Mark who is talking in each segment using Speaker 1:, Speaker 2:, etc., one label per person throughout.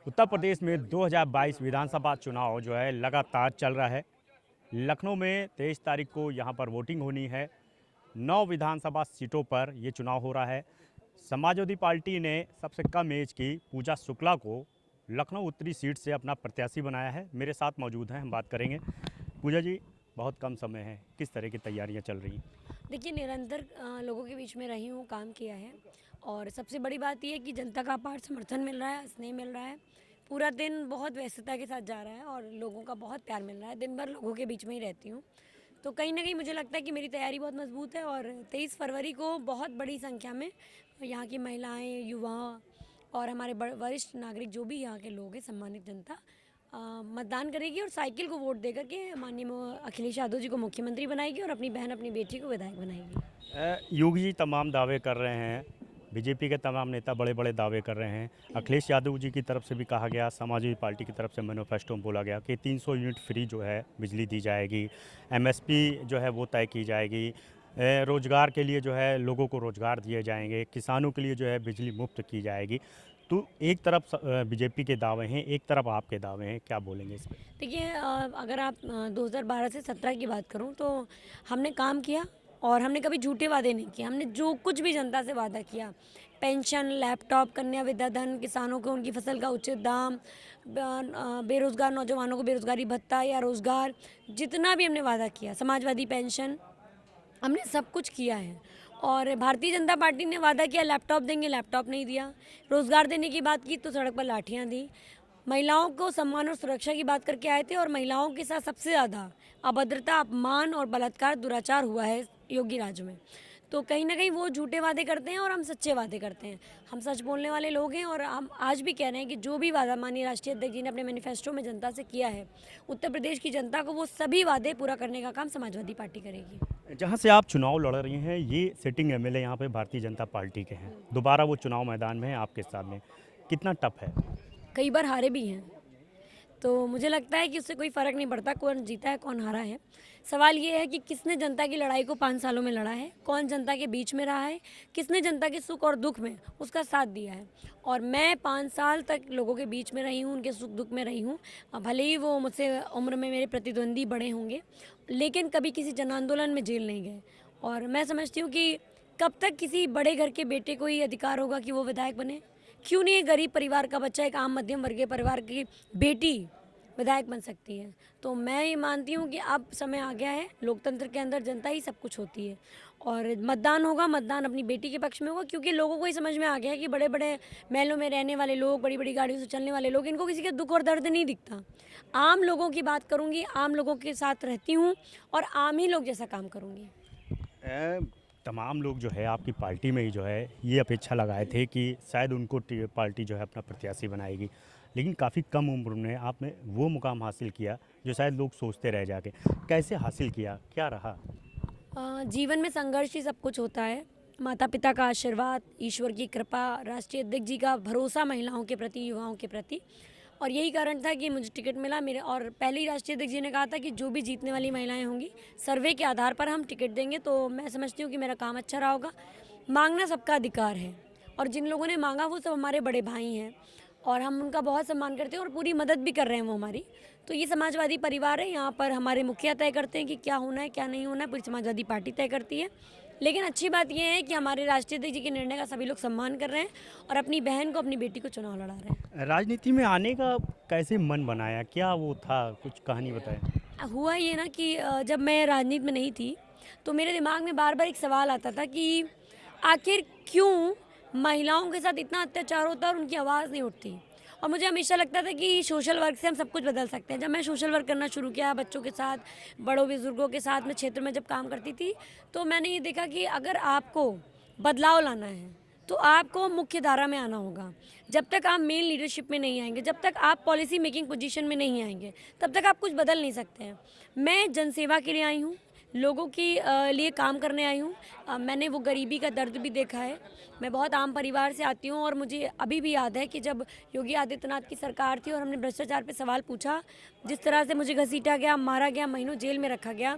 Speaker 1: उत्तर प्रदेश में 2022 विधानसभा चुनाव जो है लगातार चल रहा है। लखनऊ में 23 तारीख को यहाँ पर वोटिंग होनी है। 9 विधानसभा सीटों पर ये चुनाव हो रहा है। समाजवादी पार्टी ने सबसे कम एज की पूजा शुक्ला को लखनऊ उत्तरी सीट से अपना प्रत्याशी बनाया है। मेरे साथ मौजूद हैं, हम बात करेंगे। पूजा जी, बहुत कम समय है, किस तरह की तैयारियां चल रही हैं?
Speaker 2: देखिए, निरंतर लोगों के बीच में रही हूँ, काम किया है और सबसे बड़ी बात ये है कि जनता का अपार समर्थन मिल रहा है, स्नेह मिल रहा है। पूरा दिन बहुत व्यस्तता के साथ जा रहा है और लोगों का बहुत प्यार मिल रहा है। दिन भर लोगों के बीच में ही रहती हूँ, तो कहीं ना कहीं मुझे लगता है कि मेरी तैयारी बहुत मजबूत है और 23 फरवरी को बहुत बड़ी संख्या में यहाँ की महिलाएं, युवा और हमारे वरिष्ठ नागरिक, जो भी यहाँ के लोग हैं, सम्मानित जनता मतदान करेगी और साइकिल को वोट देकर के माननीय अखिलेश यादव जी को मुख्यमंत्री बनाएगी और अपनी बहन, अपनी बेटी को विधायक बनाएगी।
Speaker 1: योगी जी तमाम दावे कर रहे हैं, बीजेपी के तमाम नेता बड़े बड़े दावे कर रहे हैं। अखिलेश यादव जी की तरफ से भी कहा गया, समाजवादी पार्टी की तरफ से मैनिफेस्टो में बोला गया कि 300 यूनिट फ्री जो है बिजली दी जाएगी, एमएसपी जो है वो तय की जाएगी, रोजगार के लिए जो है लोगों को रोजगार दिए जाएंगे, किसानों के लिए जो है बिजली मुफ्त की जाएगी। तो एक तरफ बीजेपी के दावे हैं, एक तरफ आपके दावे हैं, क्या बोलेंगे इस पर?
Speaker 2: देखिए, अगर आप 2012 से 17 की बात करूं तो हमने काम किया और हमने कभी झूठे वादे नहीं किए। हमने जो कुछ भी जनता से वादा किया, पेंशन, लैपटॉप, कन्या विद्याधन, किसानों को उनकी फसल का उचित दाम, बेरोजगार नौजवानों को बेरोजगारी भत्ता या रोजगार, जितना भी हमने वादा किया, समाजवादी पेंशन, हमने सब कुछ किया है। और भारतीय जनता पार्टी ने वादा किया लैपटॉप देंगे, लैपटॉप नहीं दिया। रोज़गार देने की बात की तो सड़क पर लाठियां दी। महिलाओं को सम्मान और सुरक्षा की बात करके आए थे और महिलाओं के साथ सबसे ज़्यादा अभद्रता, अपमान और बलात्कार, दुराचार हुआ है योगी राज में। तो कहीं ना कहीं वो झूठे वादे करते हैं और हम सच्चे वादे करते हैं। हम सच बोलने वाले लोग हैं और हम आज भी कह रहे हैं कि जो भी वादा माननीय राष्ट्रीय अध्यक्ष जी ने अपने मैनिफेस्टो में जनता से किया है, उत्तर प्रदेश की जनता को वो सभी वादे पूरा करने का काम समाजवादी पार्टी करेगी।
Speaker 1: जहाँ से आप चुनाव लड़ रही हैं, ये सिटिंग एमएलए यहाँ पे भारतीय जनता पार्टी के हैं। दोबारा वो चुनाव मैदान में हैं आपके सामने, कितना टफ है?
Speaker 2: कई बार हारे भी हैं, तो मुझे लगता है कि उससे कोई फ़र्क नहीं पड़ता कौन जीता है, कौन हारा है। सवाल ये है कि किसने जनता की लड़ाई को 5 सालों में लड़ा है, कौन जनता के बीच में रहा है, किसने जनता के सुख और दुख में उसका साथ दिया है। और मैं 5 साल तक लोगों के बीच में रही हूँ, उनके सुख दुख में रही हूँ। भले ही वो मुझसे उम्र में मेरे प्रतिद्वंदी बड़े होंगे, लेकिन कभी किसी जन आंदोलन में जेल नहीं गए। और मैं समझती हूँ कि कब तक किसी बड़े घर के बेटे को ही अधिकार होगा कि वो विधायक बने? क्यों नहीं एक गरीब परिवार का बच्चा, एक आम मध्यम वर्गीय परिवार की बेटी विधायक बन सकती है? तो मैं ये मानती हूँ कि अब समय आ गया है, लोकतंत्र के अंदर जनता ही सब कुछ होती है और मतदान होगा, मतदान अपनी बेटी के पक्ष में होगा, क्योंकि लोगों को ही समझ में आ गया है कि बड़े बड़े महलों में रहने वाले लोग, बड़ी बड़ी गाड़ियों से चलने वाले लोग, इनको किसी का दुख और दर्द नहीं दिखता। आम लोगों की बात करूँगी, आम लोगों के साथ रहती हूँ और आम ही लोग जैसा काम करूँगी।
Speaker 1: तमाम लोग जो है आपकी पार्टी में ही जो है ये अपेक्षा लगाए थे कि शायद उनको पार्टी जो है अपना प्रत्याशी बनाएगी, लेकिन काफ़ी कम उम्र में आपने वो मुकाम हासिल किया जो शायद लोग सोचते रह जाके। कैसे हासिल किया, क्या रहा?
Speaker 2: जीवन में संघर्ष ही सब कुछ होता है। माता पिता का आशीर्वाद, ईश्वर की कृपा, राष्ट्रीय अध्यक्ष जी का भरोसा महिलाओं के प्रति, युवाओं के प्रति, और यही कारण था कि मुझे टिकट मिला। मेरे और पहले ही राष्ट्रीय अध्यक्ष जी ने कहा था कि जो भी जीतने वाली महिलाएं होंगी, सर्वे के आधार पर हम टिकट देंगे। तो मैं समझती हूँ कि मेरा काम अच्छा रहा होगा। मांगना सबका अधिकार है और जिन लोगों ने मांगा वो सब हमारे बड़े भाई हैं और हम उनका बहुत सम्मान करते हैं और पूरी मदद भी कर रहे हैं वो हमारी। तो ये समाजवादी परिवार है, यहाँ पर हमारे मुखिया तय करते हैं कि क्या होना है, क्या नहीं होना है, पूरी समाजवादी पार्टी तय करती है। लेकिन अच्छी बात यह है कि हमारे राष्ट्रीय अध्यक्ष जी के निर्णय का सभी लोग सम्मान कर रहे हैं और अपनी बहन को, अपनी बेटी को चुनाव लड़ा रहे हैं।
Speaker 1: राजनीति में आने का कैसे मन बनाया, क्या वो था, कुछ कहानी बताएं।
Speaker 2: हुआ ये ना कि जब मैं राजनीति में नहीं थी तो मेरे दिमाग में बार बार एक सवाल आता था कि आखिर क्यों महिलाओं के साथ इतना अत्याचार होता है और उनकी आवाज़ नहीं उठती। और मुझे हमेशा लगता था कि सोशल वर्क से हम सब कुछ बदल सकते हैं। जब मैं सोशल वर्क करना शुरू किया, बच्चों के साथ, बड़ों बुजुर्गों के साथ में क्षेत्र में जब काम करती थी, तो मैंने ये देखा कि अगर आपको बदलाव लाना है तो आपको मुख्य धारा में आना होगा। जब तक आप मेन लीडरशिप में नहीं आएंगे, जब तक आप पॉलिसी मेकिंग पोजीशन में नहीं आएंगे, तब तक आप कुछ बदल नहीं सकते हैं। मैं जनसेवा के लिए आई हूँ, लोगों के लिए काम करने आई हूँ। मैंने वो गरीबी का दर्द भी देखा है। मैं बहुत आम परिवार से आती हूँ और मुझे अभी भी याद है कि जब योगी आदित्यनाथ की सरकार थी और हमने भ्रष्टाचार पे सवाल पूछा, जिस तरह से मुझे घसीटा गया, मारा गया, महीनों जेल में रखा गया,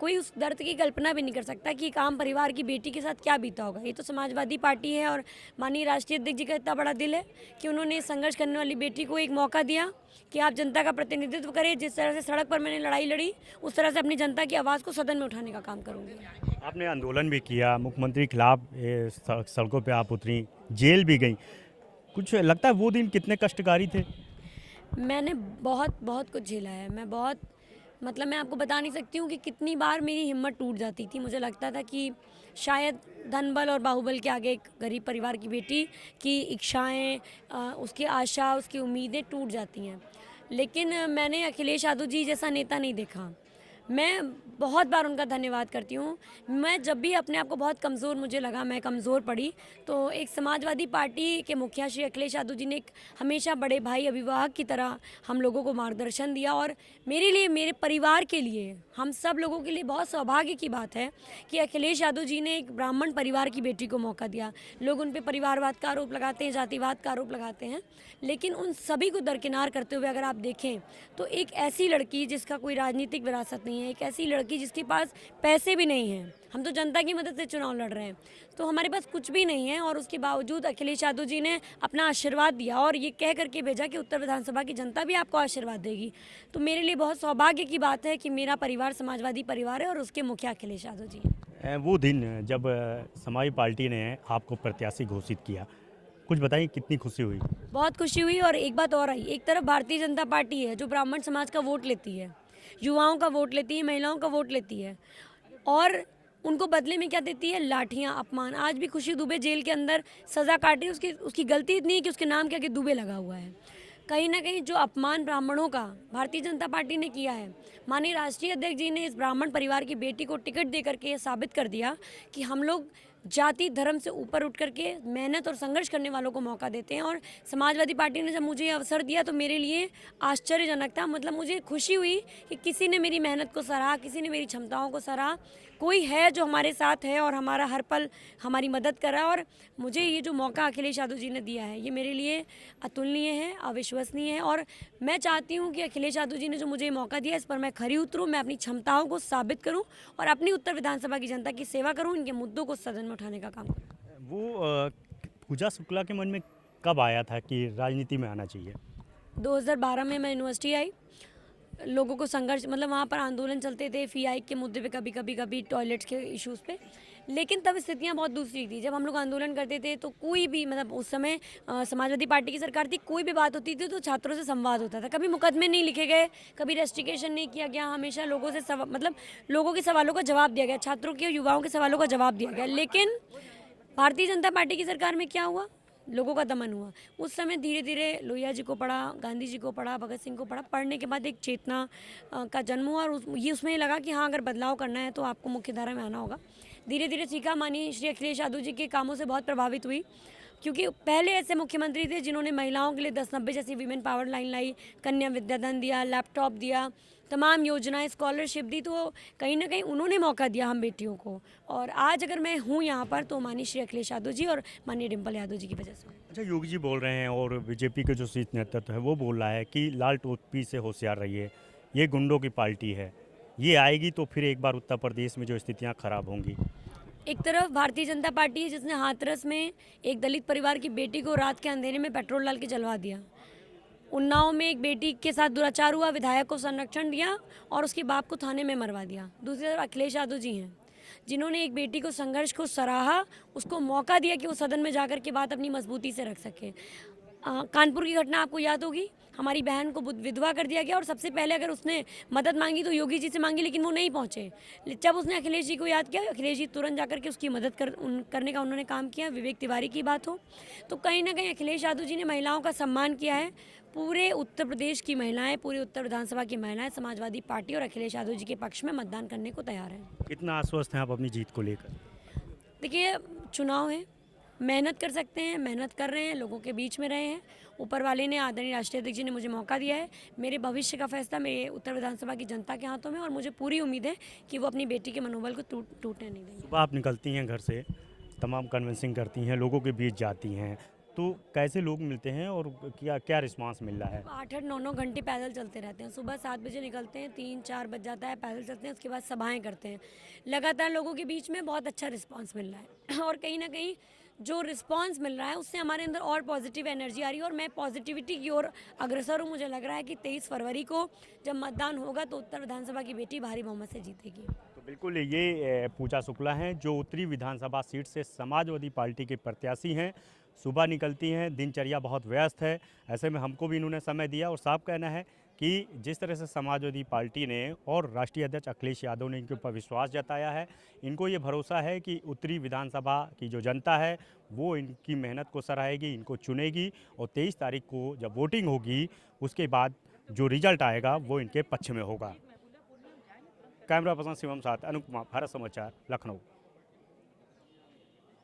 Speaker 2: कोई उस दर्द की कल्पना भी नहीं कर सकता कि एक आम परिवार की बेटी के साथ क्या बीता होगा। ये तो समाजवादी पार्टी है और माननीय राष्ट्रीय अध्यक्ष जी का इतना बड़ा दिल है कि उन्होंने संघर्ष करने वाली बेटी को एक मौका दिया कि आप जनता का प्रतिनिधित्व करें। जिस तरह से सड़क पर मैंने लड़ाई लड़ी, उस तरह से अपनी जनता की आवाज़ को सदन में उठाने का काम करूँगी।
Speaker 1: आपने आंदोलन भी किया, मुख्यमंत्री के खिलाफ सड़कों पे आप उतरी, जेल भी गई। कुछ लगता है वो दिन कितने कष्टकारी थे?
Speaker 2: मैंने बहुत बहुत कुछ झेला है। मैं बहुत मतलब मैं आपको बता नहीं सकती हूँ कि कितनी बार मेरी हिम्मत टूट जाती थी। मुझे लगता था कि शायद धन बल और बाहुबल के आगे एक गरीब परिवार की बेटी की इच्छाएं, उसकी आशा, उसकी उम्मीदें टूट जाती हैं। लेकिन मैंने अखिलेश यादव जी जैसा नेता नहीं देखा। मैं बहुत बार उनका धन्यवाद करती हूँ। मैं जब भी अपने आप को बहुत कमज़ोर मुझे लगा, मैं कमज़ोर पड़ी, तो एक समाजवादी पार्टी के मुखिया श्री अखिलेश यादव जी ने एक हमेशा बड़े भाई अभिभावक की तरह हम लोगों को मार्गदर्शन दिया। और मेरे लिए, मेरे परिवार के लिए, हम सब लोगों के लिए बहुत सौभाग्य की बात है कि अखिलेश यादव जी ने एक ब्राह्मण परिवार की बेटी को मौका दिया। लोग उन पर परिवारवाद का आरोप लगाते हैं, जातिवाद का आरोप लगाते हैं, लेकिन उन सभी को दरकिनार करते हुए अगर आप देखें तो एक ऐसी लड़की जिसका कोई राजनीतिक विरासत नहीं है, एक ऐसी लड़की जिसके पास पैसे भी नहीं हैं, हम तो जनता की मदद से चुनाव लड़ रहे हैं, तो हमारे पास कुछ भी नहीं है, और उसके बावजूद अखिलेश यादव जी ने अपना आशीर्वाद दिया और ये कह करके भेजा कि उत्तर विधानसभा की जनता भी आपको आशीर्वाद देगी। तो मेरे लिए बहुत सौभाग्य की बात है कि मेरा परिवार समाजवादी परिवार है और उसके मुखिया अखिलेश यादव जी हैं।
Speaker 1: वो दिन जब समाजवादी पार्टी ने आपको प्रत्याशी घोषित किया, कुछ बताइए कितनी खुशी हुई?
Speaker 2: बहुत खुशी हुई। और एक बात और आई, एक तरफ भारतीय जनता पार्टी है जो ब्राह्मण समाज का वोट लेती है, युवाओं का वोट लेती है, महिलाओं का वोट लेती है, और उनको बदले में क्या देती है? लाठियां, अपमान। आज भी खुशी दुबे जेल के अंदर सज़ा काट रही है। उसकी गलती इतनी है कि उसके नाम के आगे दुबे लगा हुआ है। कहीं ना कहीं जो अपमान ब्राह्मणों का भारतीय जनता पार्टी ने किया है, माननीय राष्ट्रीय अध्यक्ष जी ने इस ब्राह्मण परिवार की बेटी को टिकट दे करके ये साबित कर दिया कि हम लोग जाति धर्म से ऊपर उठ करके मेहनत और संघर्ष करने वालों को मौका देते हैं। और समाजवादी पार्टी ने जब मुझे ये अवसर दिया तो मेरे लिए आश्चर्यजनक था। मतलब मुझे खुशी हुई कि किसी ने मेरी मेहनत को सराहा, किसी ने मेरी क्षमताओं को सराहा, कोई है जो हमारे साथ है और हमारा हर पल हमारी मदद कर रहा है। और मुझे ये जो मौका अखिलेश यादव जी ने दिया है, ये मेरे लिए अतुलनीय है, अविश्वसनीय है। और मैं चाहती हूँ कि अखिलेश यादव जी ने जो मुझे मौका दिया, इस पर मैं खरी उतरूँ, मैं अपनी क्षमताओं को साबित करूँ और अपनी उत्तर विधानसभा की जनता की सेवा करूँ, इनके मुद्दों को सदन में उठाने का काम करूँ।
Speaker 1: वो पूजा शुक्ला के मन में कब आया था कि राजनीति में आना चाहिए?
Speaker 2: 2012 में मैं यूनिवर्सिटी आई। लोगों को संघर्ष, मतलब वहाँ पर आंदोलन चलते थे फी आई के मुद्दे पे, कभी टॉयलेट्स के इश्यूज़ पे, लेकिन तब स्थितियाँ बहुत दूसरी थी। जब हम लोग आंदोलन करते थे तो कोई भी, मतलब उस समय समाजवादी पार्टी की सरकार थी, कोई भी बात होती थी तो छात्रों से संवाद होता था। कभी मुकदमे नहीं लिखे गए, कभी रेस्ट्रिकेशन नहीं किया गया, हमेशा लोगों से मतलब लोगों के सवालों का जवाब दिया गया, छात्रों के, युवाओं के सवालों का जवाब दिया गया। लेकिन भारतीय जनता पार्टी की सरकार में क्या हुआ? लोगों का दमन हुआ। उस समय धीरे धीरे लोहिया जी को पढ़ा, गांधी जी को पढ़ा, भगत सिंह को पढ़ा। पढ़ने के बाद एक चेतना का जन्म हुआ और ये उसमें लगा कि हाँ, अगर बदलाव करना है तो आपको मुख्य धारा में आना होगा। धीरे धीरे सीखा। माननीय श्री अखिलेश यादव जी के कामों से बहुत प्रभावित हुई, क्योंकि पहले ऐसे मुख्यमंत्री थे जिन्होंने महिलाओं के लिए 10-90 जैसी वीमेन पावर लाइन लाई, कन्या विद्याधन दिया, लैपटॉप दिया, तमाम योजनाएं, स्कॉलरशिप दी। तो कहीं ना कहीं उन्होंने मौका दिया हम बेटियों को। और आज अगर मैं हूँ यहाँ पर तो माननीय श्री अखिलेश यादव जी और माननीय डिम्पल यादव जी की वजह से।
Speaker 1: अच्छा, योगी जी बोल रहे हैं और बीजेपी के जो शीर्ष नेतृत्व है वो बोल रहा है कि लाल टोपी से होशियार रहिए, ये गुंडों की पार्टी है, ये आएगी तो फिर एक बार उत्तर प्रदेश में जो स्थितियां खराब होंगी।
Speaker 2: एक तरफ भारतीय जनता पार्टी है जिसने हाथरस में एक दलित परिवार की बेटी को रात के अंधेरे में पेट्रोल डाल के जलवा दिया। उन्नाव में एक बेटी के साथ दुराचार हुआ, विधायक को संरक्षण दिया और उसके बाप को थाने में मरवा दिया। दूसरी तरफ अखिलेश यादव जी हैं जिन्होंने एक बेटी को संघर्ष को सराहा, उसको मौका दिया कि वो सदन में जाकर के बात अपनी मजबूती से रख सके। कानपुर की घटना आपको याद होगी, हमारी बहन को विधवा कर दिया गया और सबसे पहले अगर उसने मदद मांगी तो योगी जी से मांगी, लेकिन वो नहीं पहुंचे। जब उसने अखिलेश जी को याद किया, अखिलेश जी तुरंत जाकर के उसकी मदद करने का उन्होंने काम किया। विवेक तिवारी की बात हो तो कहीं ना कहीं अखिलेश यादव जी ने महिलाओं का सम्मान किया है। पूरे उत्तर प्रदेश की महिलाएं, पूरे उत्तर विधानसभा की महिलाएं समाजवादी पार्टी और अखिलेश यादव जी के पक्ष में मतदान करने को तैयार हैं।
Speaker 1: कितना आश्वस्त हैं आप अपनी जीत को लेकर?
Speaker 2: देखिए, चुनाव है, मेहनत कर सकते हैं, मेहनत कर रहे हैं, लोगों के बीच में रहे हैं। ऊपर वाले ने, आदरणीय राष्ट्रीय अध्यक्ष जी ने मुझे मौका दिया है। मेरे भविष्य का फैसला मेरे उत्तर विधानसभा की जनता के हाथों में, और मुझे पूरी उम्मीद है कि वो अपनी बेटी के मनोबल को टूटने नहीं देंगे।
Speaker 1: सुबह आप निकलती हैं घर से, तमाम कन्विंसिंग करती हैं, लोगों के बीच जाती हैं, तो कैसे लोग मिलते हैं और क्या क्या रिस्पांस मिल रहा है?
Speaker 2: 8-8 9-9 घंटे पैदल चलते रहते हैं। सुबह 7 बजे निकलते हैं, 3-4 बज जाता है, पैदल चलते हैं, उसके बाद सभाएं करते हैं। लगातार लोगों के बीच में बहुत अच्छा रिस्पांस मिल रहा है और कहीं ना कहीं जो रिस्पांस मिल रहा है उससे हमारे अंदर और पॉजिटिव एनर्जी आ रही है और मैं पॉजिटिविटी की ओर अग्रसर हूँ। मुझे लग रहा है कि 23 फरवरी को जब मतदान होगा तो उत्तर विधानसभा की बेटी भारी बहुमत से जीतेगी।
Speaker 1: तो बिल्कुल ये पूजा शुक्ला हैं जो उत्तरी विधानसभा सीट से समाजवादी पार्टी के प्रत्याशी हैं। सुबह निकलती हैं, दिनचर्या बहुत व्यस्त है, ऐसे में हमको भी इन्होंने समय दिया और साफ कहना है कि जिस तरह से समाजवादी पार्टी ने और राष्ट्रीय अध्यक्ष अखिलेश यादव ने इनके ऊपर विश्वास जताया है, इनको ये भरोसा है कि उत्तरी विधानसभा की जो जनता है वो इनकी मेहनत को सराहेगी, इनको चुनेगी और 23 तारीख को जब वोटिंग होगी उसके बाद जो रिजल्ट आएगा वो इनके पक्ष में होगा। कैमरा पर्सन शिवम साथ अनुपमा, भारत समाचार, लखनऊ।